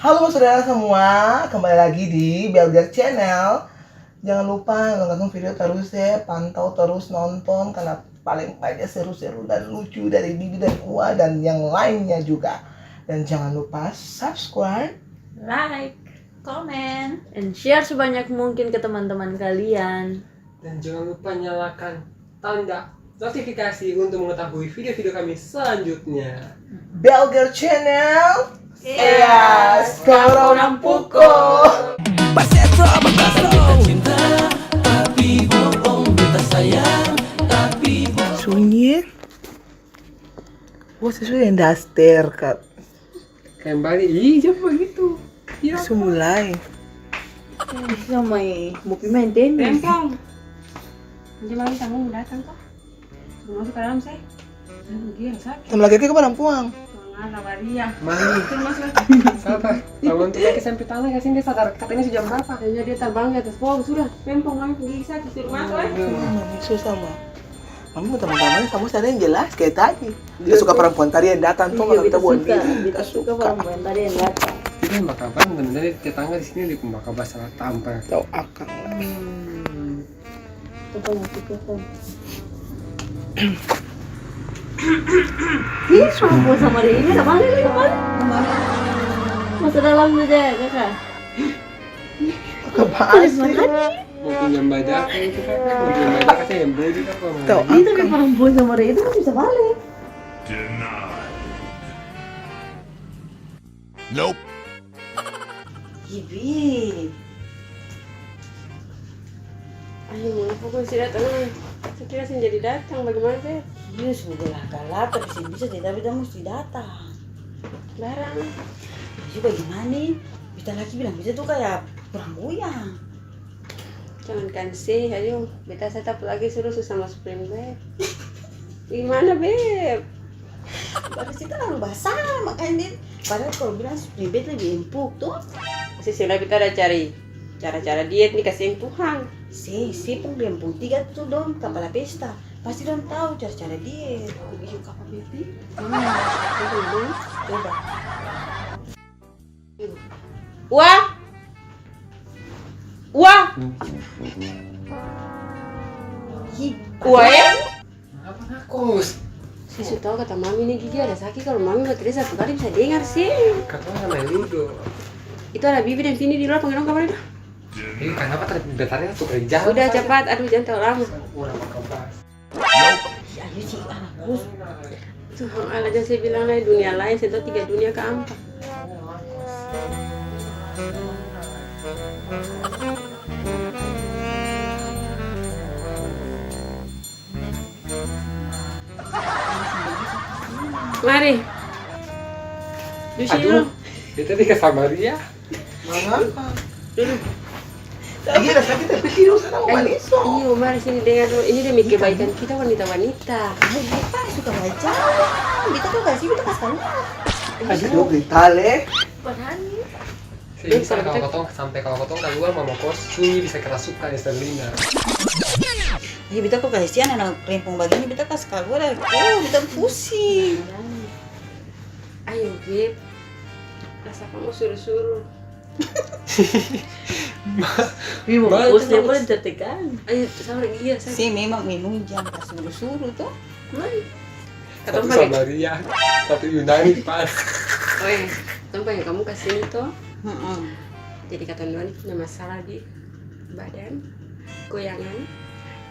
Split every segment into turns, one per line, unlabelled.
Halo saudara semua, kembali lagi di Belger Channel. Jangan lupa nonton video terus ya, pantau terus nonton karena paling banyak seru-seru dan lucu dari Bibi dan Ua dan yang lainnya juga. Dan jangan lupa subscribe,
like, comment, and share sebanyak mungkin ke teman-teman kalian.
Dan jangan lupa nyalakan tanda notifikasi untuk mengetahui video-video kami selanjutnya.
Belger Channel.
Yes,
sekarang pukul. Sunyi. Wah, sesuai yang daster kak.
Kembali, jangan begitu.
Semulai.
Sama buki main tenis.
Rempong. Nanti malam tamu datang kok. Mau masuk ke dalam sih. Gila sakit.
Sama lagi ke Parangpuang.
Mana Maria?
Mami,
Itu masuk.
sabar. Kalau untuk kaki sampai tangan kasih dia sadar katanya sejam berapa?
Kayaknya dia terbang di atas pohon sudah. Rempong kami pergi sakit suruh masuk.
Mami susah mah. Mami mau teman-teman kamu sana yang jelas kayak tadi. Dia suka perempuan tadi yang datang tuh kalau kita buat
Kita suka perempuan tadi yang datang.
Ini makaban benar-benar tetangga di sini di makaban salah tampar.
tahu akang.
Kita masuk ke dalam. Ih, perempuan sama dia ini ada mana nih kemarin? Masuk dalam saja kakak.
Kebas.
Mau pinjam badak itu kan? Mau pinjam badak katanya yang beli kan?
Tahu
Ini tapi perempuan sama dia itu masih bisa balik.
Nope.
Ibi.
Ayo, mau aku sih datang. Saya kira sih jadi datang. Bagaimana sih?
Iya, sudah lah kalah tapi sih bisa tidak kita mesti datang.
Barang.
Jadi bagaimana? Kita lagi bilang bisa tuh kayak kurang goyang.
Jangankan sih, ayo. Beta saya tak lagi suruh sama Spring Bed. Gimana Beb?
Baru sih terlalu basah makanya dia. Padahal kalau bilang ribet lebih empuk tuh.
Sisi lah kita ada cari cara-cara diet nih kasih Tuhan.
Si penggempung 3 tuh dong kepala pesta. Pasti dong tahu cara-cara diet.
Begitu kapal baby.
Coba.
Wah. Wah. Wah ya.
Apa ngakus?
Sisi tahu kata mami nih gigi ada sakit kalau mami baterai satu kali bisa dengar sih.
Kakak sama Ludo.
Itu ada Bibi dan Vini di luar panggil dong kabarnya.
Ini kenapa bentarnya tuh kerja?
Udah cepat, aduh jangan terlalu lama.
Kurang makaban.
Ayo sih anakku.
Tuhan Allah jangan saya bilang lah dunia lain, saya tahu 3 dunia keempat. Mari. Di sini
Aduh,
dong.
dia tadi ke Samaria.
Mengapa? Lagi ada sakit tapi tidur sana manis.
Iya, mari sini dengar dulu. Ini demi kebaikan kita wanita-wanita.
Ayo kita suka baca. Kita tuh kasih kita kasih kamu.
Aduh, ditale.
Padahal
Saya bisa kalau kotong sampai kalau kotong keluar mama kos sunyi bisa kerasukan ya Serlina.
ya kita kok kasihan anak rempong begini kita kasih keluar. Oh, kita pusing.
Ayo, Beb. Rasa kamu suruh-suruh.
Ibu,
Bagus.
boleh tertekan.
Ayo, sama lagi ya, saya.
Si memang minum jangan suruh-suruh tuh.
Mari.
Satu
Katong pakai.
Samaria, satu Yunani pas.
Oh iya, katong pakai kamu kasih itu.
Heeh.
Jadi katong dua nih punya masalah di badan, goyangan,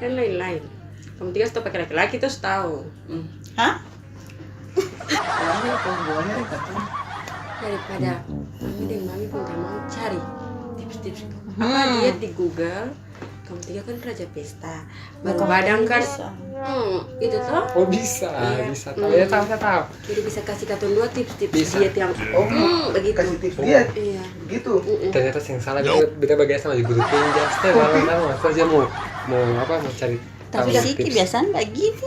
dan lain-lain. Kamu 3 stop pakai laki-laki terus tahu.
Hah?
Daripada mami dan mami pun gak mau cari tips-tips apa diet di Google. Kamu 3 kan raja pesta, baru badan kan. Itu tuh.
Oh bisa,
Iya.
bisa tahu ya tahu saya tahu.
Jadi bisa kasih katong 2 tips-tips
Bisa.
diet yang begitu.
Kasih tips dia
Iya.
gitu.
Ternyata yang salah beda bagian sama di guru pinjas teh orang tahu aku aja mau apa mau cari
Tapi
tahu
sih
tips.
kebiasaan begitu.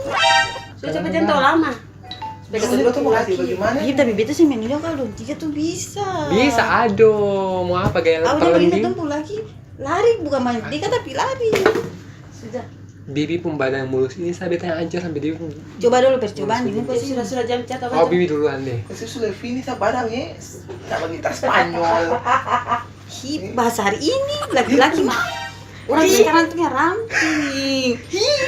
Sudah cepet jangan tahu lama. Supaya katong
Itu
2
tuh
tuh
mau kasih
laki.
bagaimana?
Iya, tapi beta sih minumnya kalau 3 tuh bisa.
Bisa aduh mau apa gaya
Aku udah
terlebih.
minum tuh lagi lari bukan main tiga tapi lari. Sudah.
Bibi pun badan mulus ini saya beta yang ancur sampai Bibi pun.
Coba dulu percobaan ini kok sih.
Sudah jam cat apa?
Oh Bibi duluan deh.
Kasi sudah fini sa barangnya. Sama kita Spanyol.
Hi, bahasa hari ini laki-laki mah. Orang sekarang tuh ramping.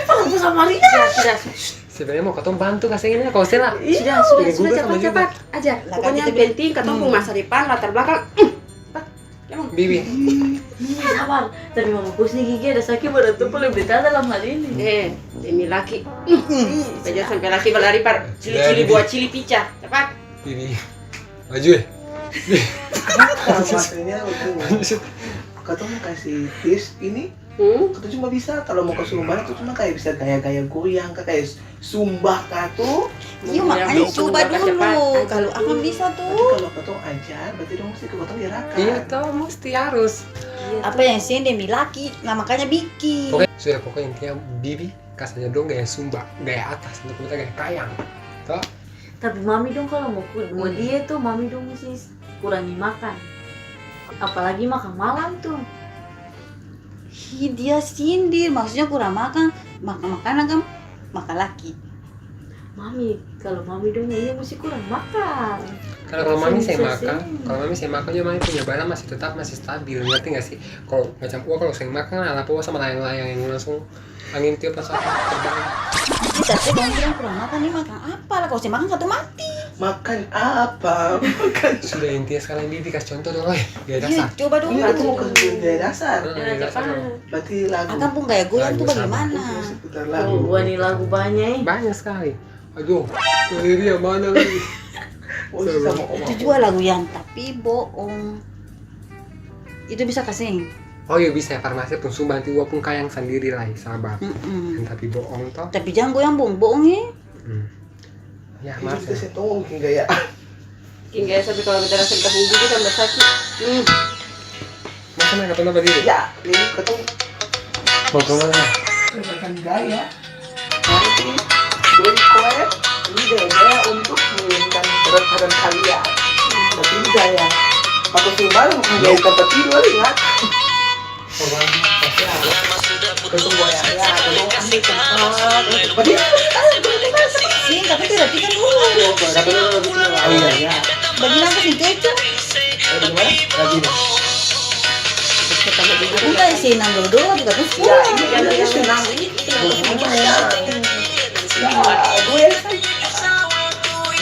Pangku sama Maria.
Sudah.
Sebenarnya mau ketemu bantu kasih ini kalau saya lah.
Sudah cepat aja.
Lah,
Pokoknya
kan
yang
kita
penting ketemu masa depan, latar belakang.
Bibi.
Sabar, tapi mama pusing gigi ada sakit badan tuh paling betah dalam hal ini.
Demi laki. Saja sampai laki berlari par cili-cili buat cili pica. Cepat.
Bibi. Maju ya.
Maksudnya begini. Katong kasih tips ini. Katong cuma bisa kalau mau ke Sumba itu cuma kayak bisa gaya-gaya goyang kayak Sumba tuh.
Iya makanya coba dulu. Kalau akan bisa
Tapi
tuh.
kalau katong ajar berarti dong mesti ke katong diarakan.
Iya toh mesti harus.
Apa yang sih demi laki, nah makanya bikin.
Pokoknya intinya Bibi kasarnya dong gaya Sumba, gaya atas untuk kita gaya kayang. Toh?
Tapi mami dong kalau mau diet tuh mami dong mesti kurangi makan. Apalagi makan malam tuh.
Hi, dia sindir, maksudnya kurang makan makanan kan makan laki.
Mami, kalau mami dong ini mesti kurang makan.
Kalau mami saya
Bisa
makan,
sih.
kalau mami saya makan juga mami punya badan masih stabil, ngerti nggak sih? Kalau macam kalau saya makan ala puas sama layang-layang yang langsung angin tiup langsung terbang.
Tapi dong bilang kurang makan nih makan apa lah? Kalau saya makan satu mati.
Makan apa? Makan.
Sudah intinya sekarang Bibi kasih contoh dong, gaya
Iya,
dasar.
coba dulu.
Ini aku mau ke gaya dasar.
Gaya dasar dong.
Berarti lagu.
Akan pun gaya goyang tuh
Lagu sama.
bagaimana?
Seputar
Oh,
lagu.
gua nih lagu banyak.
Banyak sekali. Aduh, dari dia mana lagi?
Oh, sama
Itu
oma.
juga lagu yang tapi bohong. Itu bisa kasih.
Oh iya bisa farmasi pun Sumba nanti gua pun kayang sendiri lah, sabar. Tapi bohong toh.
Tapi jangan goyang bohong ya.
Ya
Itu
mas.
kita setong mungkin gaya.
Hingga sampai kalau kita rasa kita gigi tambah sakit.
Masa nggak pernah berdiri?
Ya, ini katong
Mau kemana?
berdasarkan gaya. Nanti berikut ini gaya untuk menurunkan berat badan kalian. Tapi ini gaya. Pakai Sumba bukan gaya tempat tidur ingat. Ketemu goyangnya, ketemu ambil tempat. Berdiri.
Sih, tapi perhatikan dulu.
Oh iya ya.
Bagaimana sih itu?
Bagaimana? Lagi nih.
Aku nggak sih nang dulu juga tuh.
Ya, ini kan dia senang. Ya, gue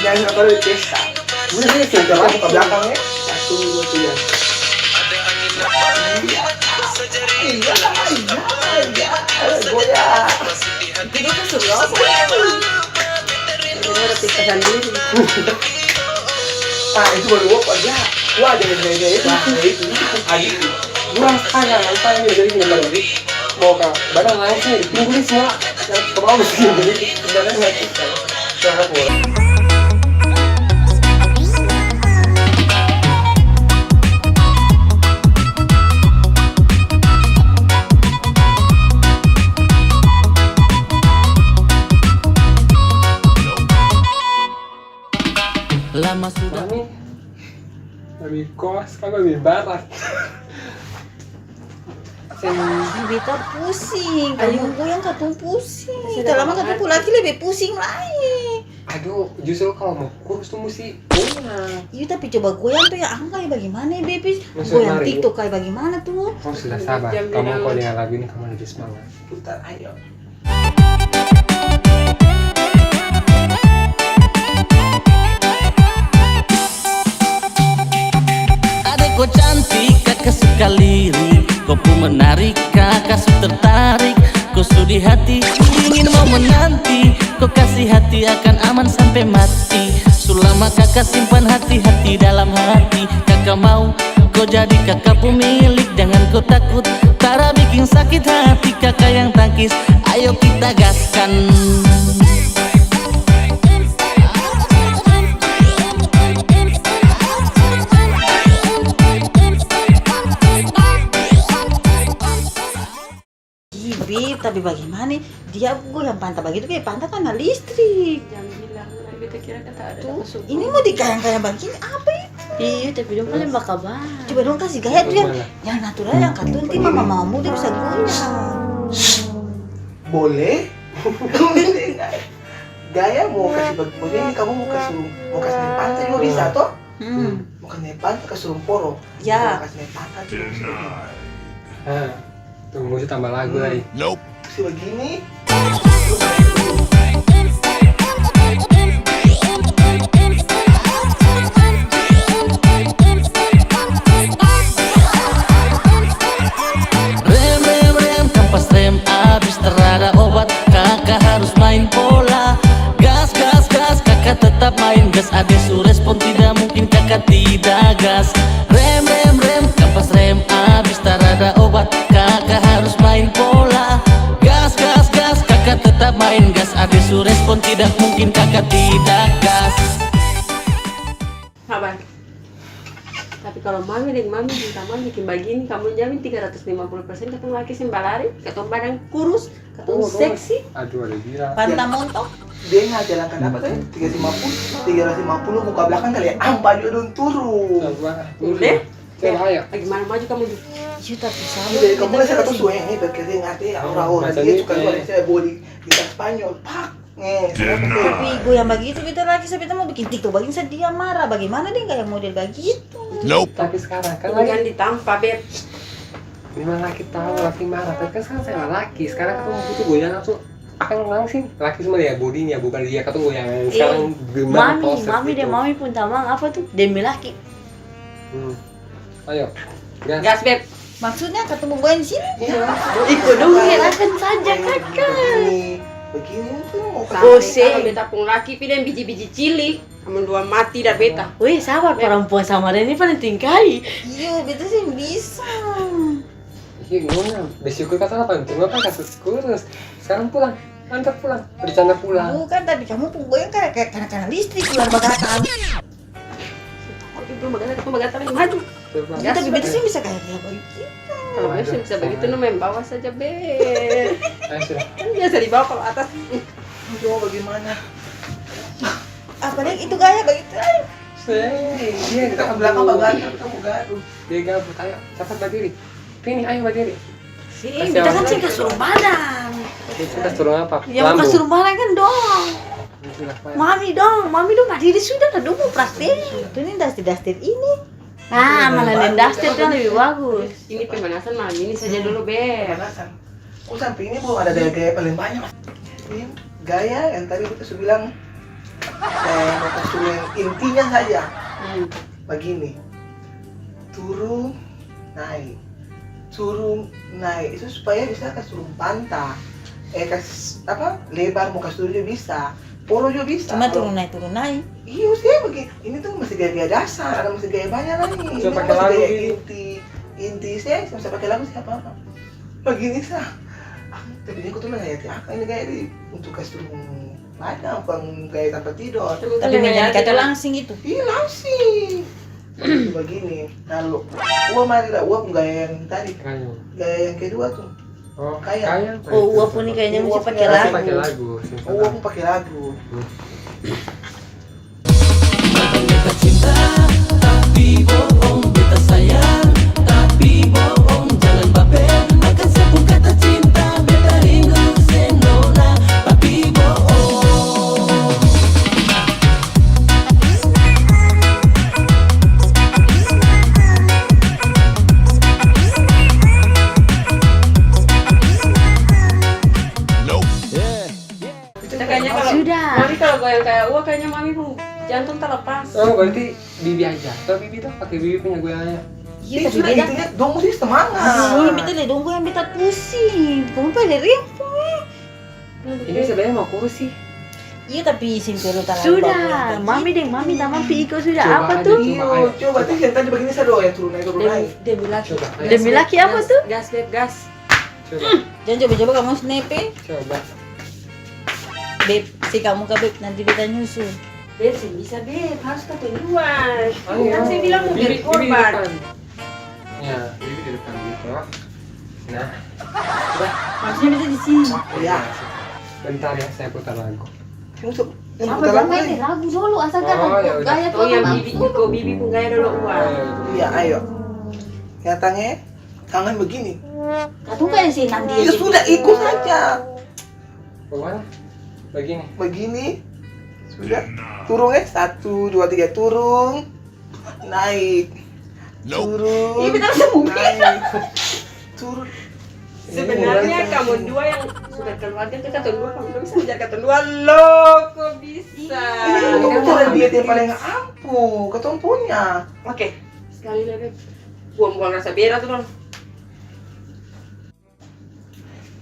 jangan sampai di pesta. Gue sih jalan ke belakangnya. 1, 2, 3. Iya. Goyang.
Itu kan sudah apa? Ini ada pesta sendiri.
Ah, itu baru walk aja. Wah, gaya itu. Itu. Adik.
Kurang sekali apa yang jadi nggak lagi? Mau ke badan lain sih, tunggu semua. Yang ke bawah sih, jadi sebenarnya nggak bisa. Sangat boleh.
Lama sudah
Mami kos, kan mami barat.
Bibita pusing, kamu goyang katong pusing. Kita lama katong laki lebih pusing lagi.
Aduh, justru kalau mau kurus tuh mesti goyang.
Iya tapi coba goyang tuh ya angka kayak bagaimana ya baby?
Maksud
Goyang
Mari,
TikTok kayak bagaimana tuh?
Kamu sudah sabar. Kamu kalau dengan lagu ini kamu lebih semangat.
Putar, ayo.
adek kau cantik, kakak suka lirik. Kau pun menarik, kakak su tertarik. Kau sudi hati, ingin mau menanti. Kau kasih hati akan aman sampai mati. Selama kakak simpan hati-hati dalam hati. Kakak mau kau jadi kakak pemilik. Jangan kau takut, Tara bikin sakit hati. Kakak yang tangkis, ayo kita gaskan.
Bib, tapi bagaimana? Dia goyang pantat begitu kayak pantat kan listrik.
Jangan bilang, kita kira kata ada
Tuh,
kesukaan.
ini mau dikayang-kayang begini apa itu?
Iya, tapi dong kalian bakal banget.
Coba dong kasih gaya tuh yang natural yang katun nanti mama muda bisa goyang.
Boleh. Gaya mau kasih begini, kamu mau kasih naik pantai juga bisa toh? Mau kasih naik pantai kasih rumporo.
Ya.
Mau kasih naik pantai juga bisa.
Nah, tunggu mesti tambah lagu lagi.
Kasih begini.
Rem rem rem kampas rem abis terada obat kakak harus main bola. Gas gas gas kakak tetap main gas, ade su respon tidak mungkin kakak tidak gas. Rem rem rem kampas rem abis terada obat kakak harus main bola. Gas gas gas kakak tetap main gas, ade su respon tidak mungkin kakak tidak gas.
Abang. Tapi kalau mami minta mami bikin begini, kamu jamin 350% ketemu laki sembalari, ketemu badan kurus, ketemu seksi.
Aduh, ada bilang.
Pantang montok.
Dia nggak jalankan apa tuh? 350 muka belakang kali ya. Baju dong turun.
Udah?
Coba ayo.
Gimana maju kamu tuh?
Iya tapi sama.
Jadi kamu lah saya tuh sueng ini berarti ngerti aura-aura dia suka luar saya body kita Spanyol. Pak.
Tapi gue yang begitu kita lagi sampai mau bikin TikTok begini dia marah. Bagaimana dia nggak yang model begitu?
Tapi sekarang kan
Jangan
lagi
ditampa, Beb.
memang laki tahu laki marah, tapi kan sekarang saya laki. Sekarang ketemu butuh goyang langsung akan langsing laki semua dia bodinya bukan dia ketemu yang sekarang gemar
Mami deh, mami pun tamang apa tuh demi laki.
Ayo, gas.
Gas, Beb.
Maksudnya ketemu gue di sini?
Iya.
Ikut dulu ya akan saja kakak.
Begini tuh mau
Kalau beta pun laki pilih biji-biji cili, kamu dua mati dan beta.
Wih sabar, perempuan sama ini paling tingkai.
Iya, betul sih bisa.
Iya gimana? Bersyukur kata apa? Cuma apa kasus kurus. Sekarang pulang, antar pulang, bercanda pulang.
Bukan, tapi kamu pun gue yang karena listrik keluar bagatan.
Tapi belum bagatan lagi maju.
Coba.
Ya, tapi betul sih bisa kayak begitu.
Kalau biasa bisa begitu, main bawah saja, Beb.
Ayo sudah.
Kan biasa di bawah, kalau atas.
coba bagaimana?
Apalagi itu gaya begitu.
Dia
Kita ke belakang bagatan kamu gaduh.
Dia gabut, ayo cepat berdiri. Pini, ayo berdiri.
Sih, kita kan sih kasur badan.
Kita suruh apa?
Yang mau kasur badan kan dong.
Sudah, Pak.
Mami dong berdiri sudah dong mau praktek.
Itu nih dastir ini.
Nah, malah daster kan lebih bagus.
Ini pemanasan malam ini saja dulu, Beb.
Pemanasan. Oh sampai ini belum ada gaya-gaya paling banyak. Ini gaya yang tadi kita sudah bilang mau kasih yang intinya saja. Begini. Turun, naik. Turun, naik. Itu supaya bisa kasih pantai. Kasih apa? Lebar mau kasih juga bisa. Poro juga bisa.
Cuma turun naik.
Iya sih begini. Ini tuh masih gaya-gaya dasar, ada masih gaya banyak lagi. Ini
Bisa pakai
masih
lagu
gaya
ini.
inti saya bisa pakai lagu siapa apa. Begini sah. Tapi ini aku tuh nanya apa ini gaya ini untuk kasih turun banyak, bukan gaya tanpa tidur.
Tapi menjadi kata langsing itu.
Iya langsing. Begini. Lalu, mari lah, gaya yang tadi,
Kayu.
gaya yang kedua tuh.
Oh,
Kayak.
Oh, uap pun nih kayaknya mesti pakai
Masih
lagu.
pakai lagu.
Aku pakai lagu.
Beta cinta tapi bohong, beta sayang tapi bohong, jangan baper makan sepuluh kata cinta, beta rindu senona tapi bohong.
Kita kayaknya kalau
Sudah.
mami kalau goyang kayak wah kayaknya mami pun jantung terlepas.
Oh, berarti bibi aja. Tapi bibi tuh pakai bibi punya goyangannya.
Iya,
Ini
tapi
sudah
beda.
intinya dong mesti semangat.
Iya, betul deh. Dong gue yang beta pusing. Kamu pada rimpung.
Ini sebenarnya mau kurus sih.
Iya, tapi simpel utara.
Sudah, mami tamang piko sudah
Coba
apa
aja,
tuh?
coba. Ayo.
Coba tuh yang tadi begini saya doang yang turun naik.
Demi laki.
Coba. Ayo.
Demi laki apa tuh?
Gas, Beb, gas.
Coba.
Jangan coba-coba kamu snepe.
Coba.
Beb, si kamu ke Beb nanti beta nyusul.
Beb, sih bisa, Beb. Harus ketunjuan.
Ayo.
Kan saya bilang mau
Bibi-
jadi
bibi di
korban.
depan. Ya, bibi di depan gitu. Nah,
Maksudnya beta di sini.
Iya.
bentar ya saya putar lagu.
Masuk. Yang
Apa
putar lagu
jangan
lagi.
ini lagu dulu asalkan
Oh, ya udah.
gaya tuh
Oh, yang
apa?
bibi juga, bibi pun gaya dulu uang.
Iya, ayo. Nyatanya tangan begini.
Atau kayak sih nanti
Ya sudah ikut saja.
Bagaimana? Begini.
Begini. Sudah. Turun 1, 2, 3 turun. Naik. Turun.
Ih, betul semua.
Naik. Turun.
Sebenarnya kamu dua yang sudah keluarga itu kata dua, kamu dua bisa menjadi kata dua loh, kok bisa?
Ini kan cara diet yang paling ampuh, ketemu punya.
Oke, sekali lagi buang-buang rasa berat tuh dong.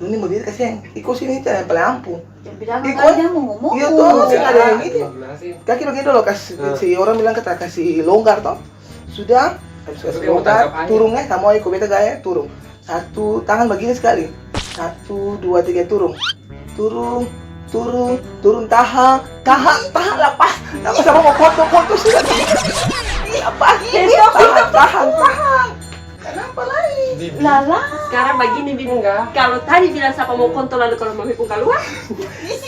Ini mau diet kasih yang ikut sini cara yang paling ampuh.
Jangan bilang
Ikut.
aja mau ngomong.
Iya tuh, masih ada yang ini.
Gimana sih?
Kaki begini dulu, kasih si orang bilang kita kasih longgar toh. Sudah, habis kasih
Tapi mau
longgar,
tangkap aja.
turun kamu ikut beta gaya, turun. 1, tangan begini sekali. 1, 2, 3 turun. Turun, tahan, lepas sama mau foto sudah. Lepas, tahan. Kenapa lagi?
Lala.
Sekarang begini Bibi, kalau tadi bilang siapa mau kontol lalu kalau mami pun keluar,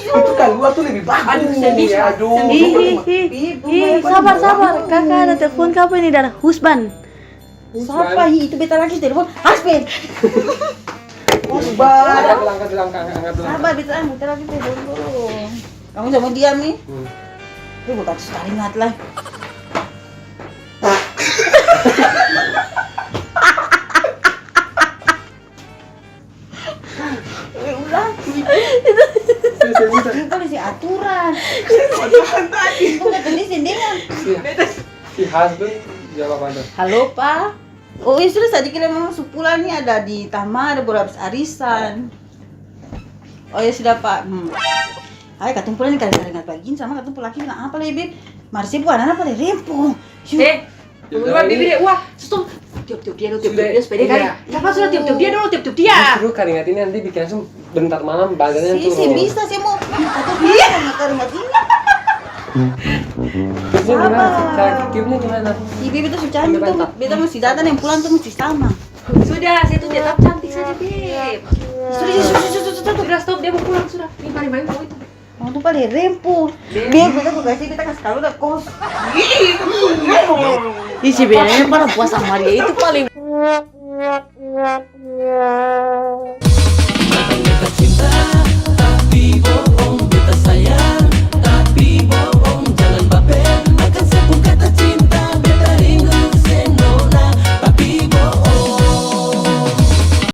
Itu keluar tuh lebih bagus.
Aduh, sedih.
Aduh,
Sabar. Kakak ada telepon kapan ini dari husband?
Siapa itu beta lagi telepon? Husband.
Usbah.
Angkat dulu.
Sabar beta lagi telepon dulu. Kamu sama diam nih. Lu bukan sekali ingat lah. Udah. Itu polisi aturan. Itu nggak tulis dengan.
Si husband jawab apa?
Halo Pak. Oh iya sudah tadi kira memang sepulang nih ada di Tama ada baru habis arisan. Oh ya sudah Pak. Ayo katong pulang nih kali-kali nggak bagiin sama katong pulang lagi bilang apa lagi Beb? Marsi bukan apa deh rempong.
keluar Bibi deh, wah, stop. Tiup-tiup dia dulu, tiup-tiup dia supaya dia kali. Siapa sudah tiup-tiup dia dulu, tiup-tiup dia.
Justru keringat ini nanti bikin langsung bentar malam badannya
Si
turun.
bisa sih mau. Katong bisa keringat ini.
Terus gimana? Cara kikirnya gimana?
Ibu itu sudah cantik tuh. Beta masih datang yang pulang tuh mesti sama.
Sudah, saya tuh tetap cantik saja, Beb. Sudah, stop, dia mau pulang sudah. Ini paling mau itu.
Kamu tuh paling rempong. Biar beta kasih tahu udah kos.
Ih, sebenarnya para puasa Maria itu paling